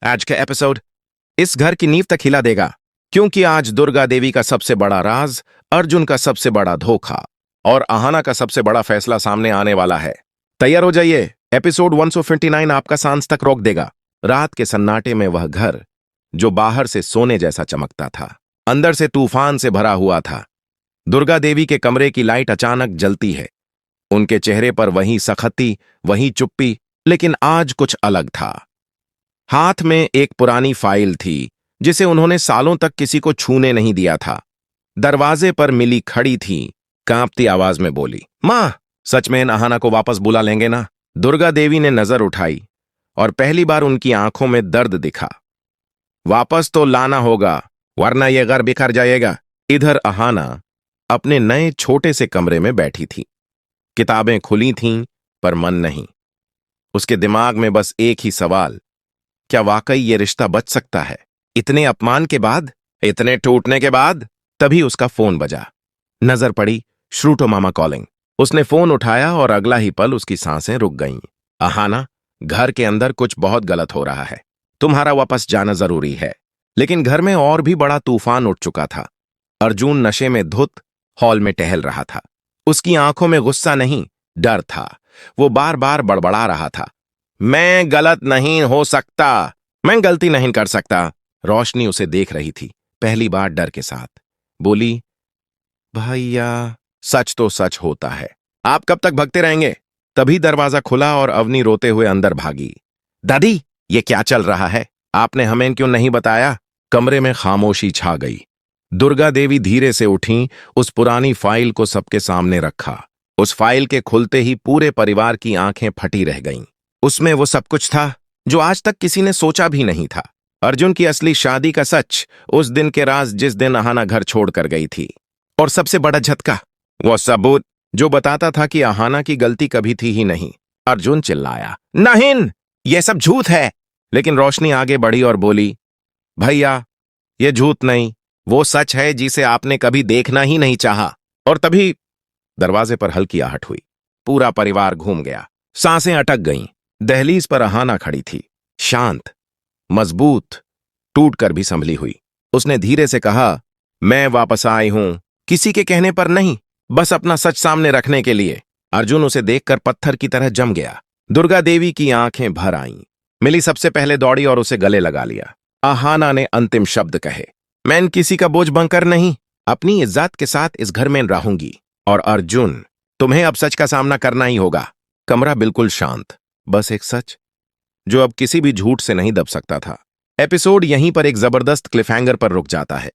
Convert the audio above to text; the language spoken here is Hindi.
आज का एपिसोड इस घर की नींव तक हिला देगा, क्योंकि आज दुर्गा देवी का सबसे बड़ा राज, अर्जुन का सबसे बड़ा धोखा और अहाना का सबसे बड़ा फैसला सामने आने वाला है। तैयार हो जाइए। एपिसोड 159 आपका सांस तक रोक देगा। रात के सन्नाटे में वह घर, जो बाहर से सोने जैसा चमकता था, अंदर से तूफान से भरा हुआ था। दुर्गा देवी के कमरे की लाइट अचानक जलती है। उनके चेहरे पर वही सख्ती, वही चुप्पी, लेकिन आज कुछ अलग था। हाथ में एक पुरानी फाइल थी, जिसे उन्होंने सालों तक किसी को छूने नहीं दिया था। दरवाजे पर मिली खड़ी थी, कांपती आवाज में बोली, मां, सच में इन अहाना को वापस बुला लेंगे ना? दुर्गा देवी ने नजर उठाई और पहली बार उनकी आंखों में दर्द दिखा। वापस तो लाना होगा, वरना यह घर बिखर जाएगा। इधर अहाना अपने नए छोटे से कमरे में बैठी थी। किताबें खुली थीं, पर मन नहीं। उसके दिमाग में बस एक ही सवाल, क्या वाकई ये रिश्ता बच सकता है? इतने अपमान के बाद, इतने टूटने के बाद? तभी उसका फोन बजा। नजर पड़ी, श्रूटो मामा कॉलिंग। उसने फोन उठाया और अगला ही पल उसकी सांसें रुक गईं। अहाना, घर के अंदर कुछ बहुत गलत हो रहा है। तुम्हारा वापस जाना जरूरी है। लेकिन घर में और भी बड़ा तूफान उठ चुका था। अर्जुन नशे में धुत हॉल में टहल रहा था। उसकी आंखों में गुस्सा नहीं, डर था। वो बार बार बड़बड़ा रहा था, मैं गलत नहीं हो सकता, मैं गलती नहीं कर सकता। रोशनी उसे देख रही थी, पहली बार डर के साथ। बोली, भैया, सच तो सच होता है। आप कब तक भगते रहेंगे? तभी दरवाजा खुला और अवनी रोते हुए अंदर भागी। दादी, ये क्या चल रहा है? आपने हमें क्यों नहीं बताया? कमरे में खामोशी छा गई। दुर्गा देवी धीरे से उठी, उस पुरानी फाइल को सबके सामने रखा। उस फाइल के खुलते ही पूरे परिवार की आंखें फटी रह गईं। उसमें वो सब कुछ था जो आज तक किसी ने सोचा भी नहीं था। अर्जुन की असली शादी का सच, उस दिन के राज जिस दिन अहाना घर छोड़कर गई थी, और सबसे बड़ा झटका, वो सबूत जो बताता था कि अहाना की गलती कभी थी ही नहीं। अर्जुन चिल्लाया, नहीं, यह सब झूठ है। लेकिन रोशनी आगे बढ़ी और बोली, भैया, यह झूठ नहीं, वो सच है जिसे आपने कभी देखना ही नहीं चाहा। और तभी दरवाजे पर हल्की आहट हुई। पूरा परिवार घूम गया, सांसें अटक गईं। दहलीज पर अहाना खड़ी थी, शांत, मजबूत, टूटकर भी संभली हुई। उसने धीरे से कहा, मैं वापस आई हूं, किसी के कहने पर नहीं, बस अपना सच सामने रखने के लिए। अर्जुन उसे देखकर पत्थर की तरह जम गया। दुर्गा देवी की आंखें भर आईं। मिली सबसे पहले दौड़ी और उसे गले लगा लिया। अहाना ने अंतिम शब्द कहे, मैं किसी का बोझ बनकर नहीं, अपनी इज्जत के साथ इस घर में रहूंगी। और अर्जुन, तुम्हें अब सच का सामना करना ही होगा। कमरा बिल्कुल शांत, बस एक सच जो अब किसी भी झूठ से नहीं दब सकता था। एपिसोड यहीं पर एक जबरदस्त क्लिफहैंगर पर रुक जाता है।